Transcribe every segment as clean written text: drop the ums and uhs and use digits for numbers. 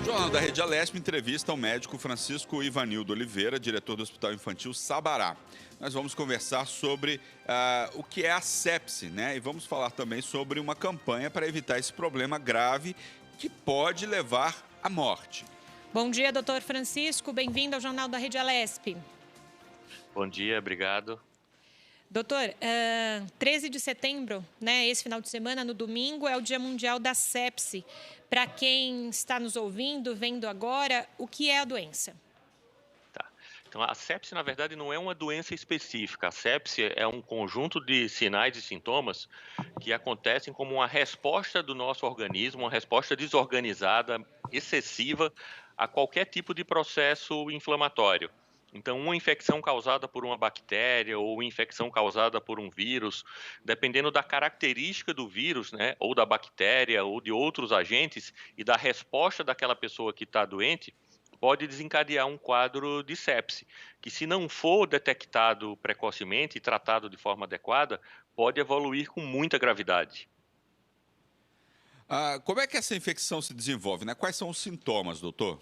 Jornal da Rede Alesp entrevista o médico Francisco Ivanildo Oliveira, diretor do Hospital Infantil Sabará. Nós vamos conversar sobre o que é a sepse, né? E vamos falar também sobre uma campanha para evitar esse problema grave que pode levar à morte. Bom dia, doutor Francisco. Bem-vindo ao Jornal da Rede Alesp. Bom dia, obrigado. Doutor, 13 de setembro, né, esse final de semana, no domingo, é o Dia Mundial da Sepse. Para quem está nos ouvindo, vendo agora, o que é a doença? Tá. Então, a sepse, na verdade, não é uma doença específica. A sepse é um conjunto de sinais e sintomas que acontecem como uma resposta do nosso organismo, uma resposta desorganizada, excessiva, a qualquer tipo de processo inflamatório. Então, uma infecção causada por uma bactéria ou uma infecção causada por um vírus, dependendo da característica do vírus, né, ou da bactéria ou de outros agentes e da resposta daquela pessoa que está doente, pode desencadear um quadro de sepse, que se não for detectado precocemente e tratado de forma adequada, pode evoluir com muita gravidade. Como é que essa infecção se desenvolve, né? Quais são os sintomas, doutor?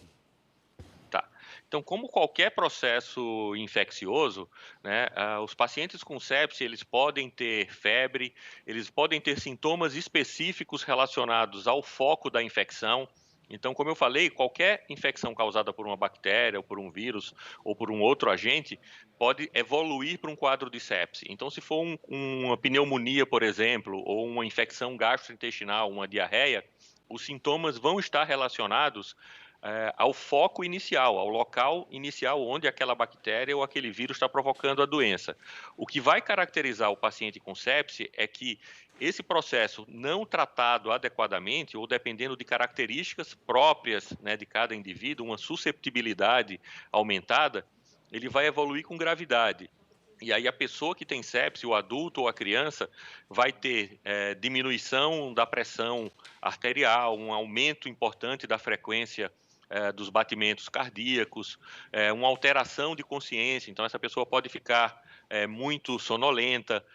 Tá. Então, como qualquer processo infeccioso, né, os pacientes com sepse, eles podem ter febre, eles podem ter sintomas específicos relacionados ao foco da infecção. Então, como eu falei, qualquer infecção causada por uma bactéria, ou por um vírus, ou por um outro agente, pode evoluir para um quadro de sepse. Então, se for uma pneumonia, por exemplo, ou uma infecção gastrointestinal, uma diarreia, os sintomas vão estar relacionados ao foco inicial, ao local inicial onde aquela bactéria ou aquele vírus está provocando a doença. O que vai caracterizar o paciente com sepse é que esse processo não tratado adequadamente ou dependendo de características próprias, né, de cada indivíduo, uma susceptibilidade aumentada, ele vai evoluir com gravidade. E aí a pessoa que tem sepse, o adulto ou a criança, vai ter diminuição da pressão arterial, um aumento importante da frequência dos batimentos cardíacos, uma alteração de consciência, então essa pessoa pode ficar muito sonolenta.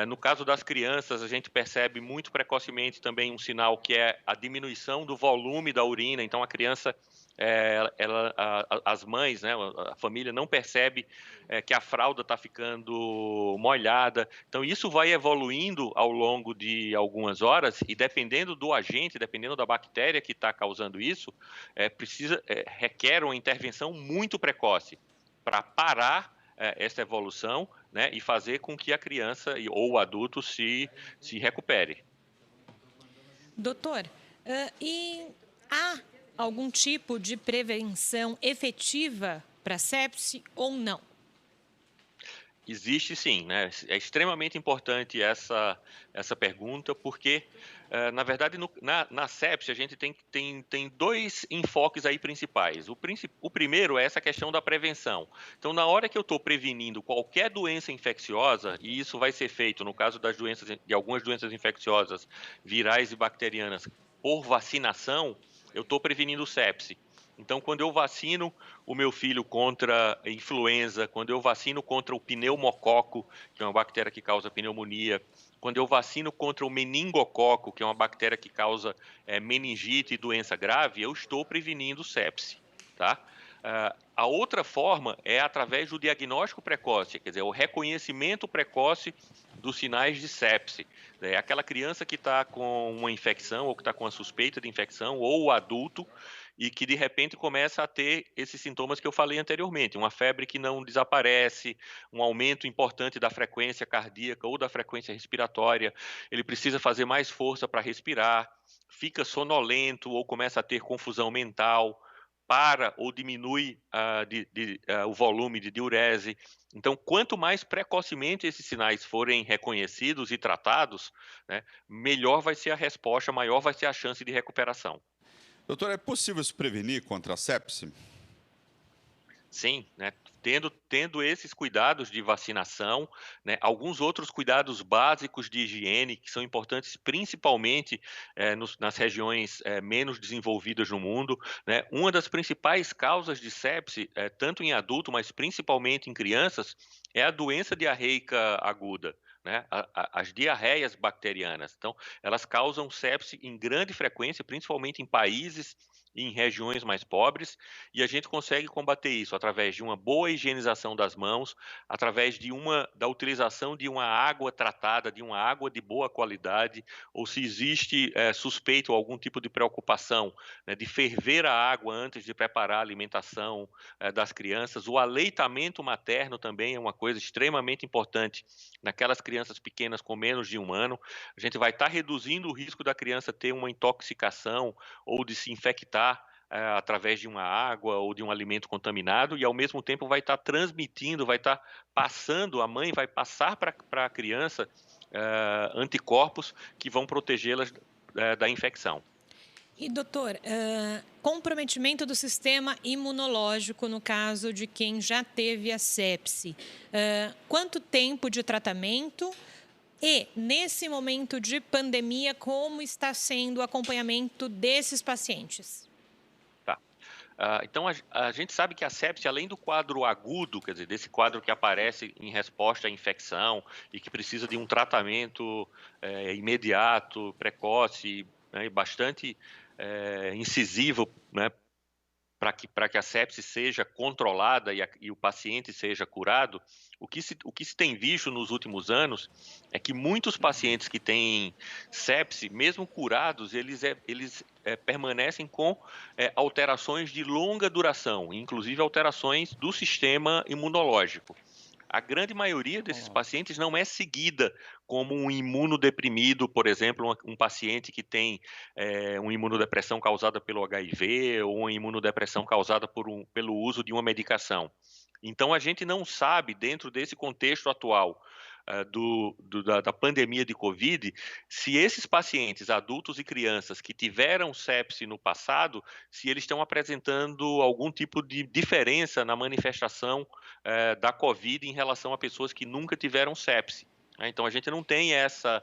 No caso das crianças, a gente percebe muito precocemente também um sinal que é a diminuição do volume da urina, então a criança, as mães, né, a família não percebe que a fralda está ficando molhada, então isso vai evoluindo ao longo de algumas horas e dependendo do agente, dependendo da bactéria que está causando isso, requer uma intervenção muito precoce para parar essa evolução, né, e fazer com que a criança ou o adulto se recupere. Doutor, e há algum tipo de prevenção efetiva para sepse ou não? Existe sim, né? É extremamente importante essa pergunta, porque, na verdade, na sepse, a gente tem dois enfoques aí principais. O primeiro é essa questão da prevenção. Então, na hora que eu estou prevenindo qualquer doença infecciosa, e isso vai ser feito no caso de algumas doenças infecciosas, virais e bacterianas, por vacinação, eu estou prevenindo sepse. Então, quando eu vacino o meu filho contra influenza, quando eu vacino contra o pneumococo, que é uma bactéria que causa pneumonia, quando eu vacino contra o meningococo, que é uma bactéria que causa meningite e doença grave, eu estou prevenindo sepse, tá? A outra forma é através do diagnóstico precoce, quer dizer, o reconhecimento precoce dos sinais de sepse. É aquela criança que está com uma infecção ou que está com a suspeita de infecção, ou o adulto, e que de repente começa a ter esses sintomas que eu falei anteriormente, uma febre que não desaparece, um aumento importante da frequência cardíaca ou da frequência respiratória, ele precisa fazer mais força para respirar, fica sonolento ou começa a ter confusão mental, para ou diminui o volume de diurese. Então, quanto mais precocemente esses sinais forem reconhecidos e tratados, né, melhor vai ser a resposta, maior vai ser a chance de recuperação. Doutor, é possível se prevenir contra a sepse? Sim, né, tendo esses cuidados de vacinação, né, alguns outros cuidados básicos de higiene que são importantes principalmente nas regiões menos desenvolvidas no mundo, né. Uma das principais causas de sepse, tanto em adulto, mas principalmente em crianças, é a doença diarreica aguda, né, as diarreias bacterianas. Então, elas causam sepse em grande frequência, principalmente em países em regiões mais pobres, e a gente consegue combater isso através de uma boa higienização das mãos, através da utilização de uma água tratada, de uma água de boa qualidade, ou se existe suspeito ou algum tipo de preocupação, né, de ferver a água antes de preparar a alimentação das crianças. O aleitamento materno também é uma coisa extremamente importante naquelas crianças pequenas com menos de 1 ano. A gente vai estar reduzindo o risco da criança ter uma intoxicação ou de se infectar através de uma água ou de um alimento contaminado, e ao mesmo tempo vai estar transmitindo, vai estar passando, a mãe vai passar para a criança anticorpos que vão protegê-las da infecção. E, doutor, comprometimento do sistema imunológico no caso de quem já teve a sepse. Quanto tempo de tratamento? E, nesse momento de pandemia, como está sendo o acompanhamento desses pacientes? Tá. Então, a gente sabe que a sepse, além do quadro agudo, quer dizer, desse quadro que aparece em resposta à infecção e que precisa de um tratamento imediato, precoce, né, e bastante incisivo, né, para que a sepse seja controlada e o paciente seja curado, o que se tem visto nos últimos anos é que muitos pacientes que têm sepse, mesmo curados, eles permanecem com alterações de longa duração, inclusive alterações do sistema imunológico. A grande maioria desses pacientes não é seguida como um imunodeprimido, por exemplo, um paciente que tem uma imunodepressão causada pelo HIV ou uma imunodepressão causada pelo uso de uma medicação. Então, a gente não sabe, dentro desse contexto atual da pandemia de Covid, se esses pacientes, adultos e crianças que tiveram sepse no passado, se eles estão apresentando algum tipo de diferença na manifestação da Covid em relação a pessoas que nunca tiveram sepse. Então, a gente não tem essa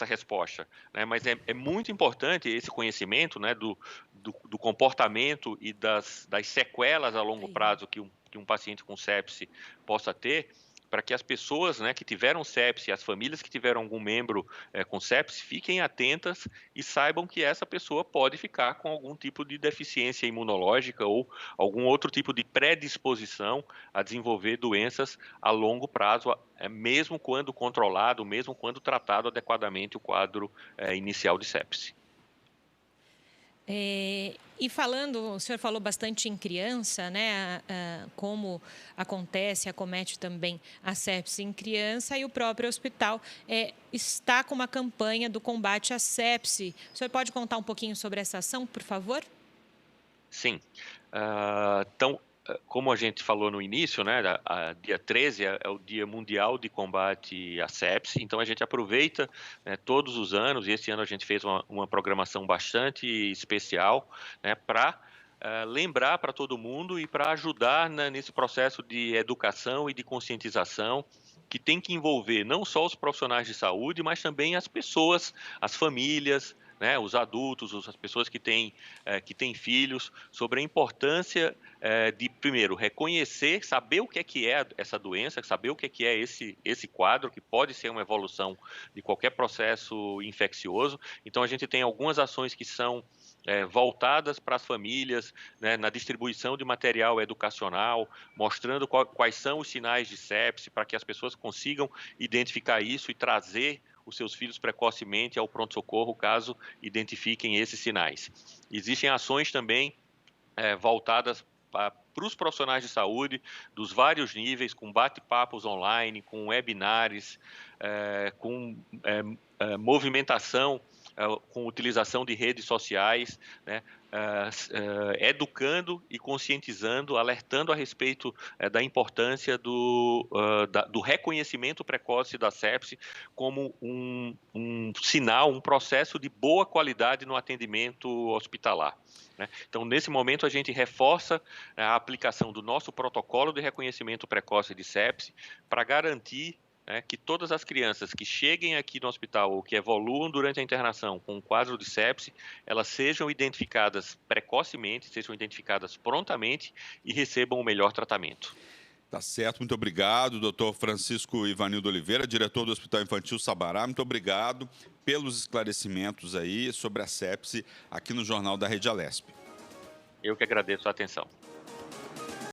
resposta, né? Mas é muito importante esse conhecimento, né, do comportamento e das sequelas a longo prazo que um paciente com sepse possa ter, para que as pessoas, né, que tiveram sepse, as famílias que tiveram algum membro com sepse, fiquem atentas e saibam que essa pessoa pode ficar com algum tipo de deficiência imunológica ou algum outro tipo de predisposição a desenvolver doenças a longo prazo, mesmo quando controlado, mesmo quando tratado adequadamente o quadro inicial de sepse. E falando, o senhor falou bastante em criança, né? Como acomete também a sepse em criança, e o próprio hospital está com uma campanha do combate à sepse. O senhor pode contar um pouquinho sobre essa ação, por favor? Sim. Então, como a gente falou no início, né, dia 13 é o Dia Mundial de Combate à Sepse, então a gente aproveita, né, todos os anos, e esse ano a gente fez uma programação bastante especial, né, para lembrar para todo mundo e para ajudar, né, nesse processo de educação e de conscientização que tem que envolver não só os profissionais de saúde, mas também as pessoas, as famílias, né, os adultos, as pessoas que têm filhos, sobre a importância de, primeiro, reconhecer, saber o que é essa doença, saber o que é esse quadro, que pode ser uma evolução de qualquer processo infeccioso. Então, a gente tem algumas ações que são voltadas para as famílias, né, na distribuição de material educacional, mostrando quais são os sinais de sepse, para que as pessoas consigam identificar isso e trazer os seus filhos precocemente ao pronto-socorro, caso identifiquem esses sinais. Existem ações também voltadas para os profissionais de saúde, dos vários níveis, com bate-papos online, com webinars, com movimentação, com utilização de redes sociais, né, educando e conscientizando, alertando a respeito da importância do reconhecimento precoce da sepse como um sinal, um processo de boa qualidade no atendimento hospitalar, né? Então, nesse momento, a gente reforça a aplicação do nosso protocolo de reconhecimento precoce de sepse para garantir que todas as crianças que cheguem aqui no hospital ou que evoluam durante a internação com um quadro de sepse, elas sejam identificadas precocemente, sejam identificadas prontamente e recebam o melhor tratamento. Tá certo, muito obrigado, doutor Francisco Ivanildo Oliveira, diretor do Hospital Infantil Sabará. Muito obrigado pelos esclarecimentos aí sobre a sepse aqui no Jornal da Rede Alesp. Eu que agradeço a atenção.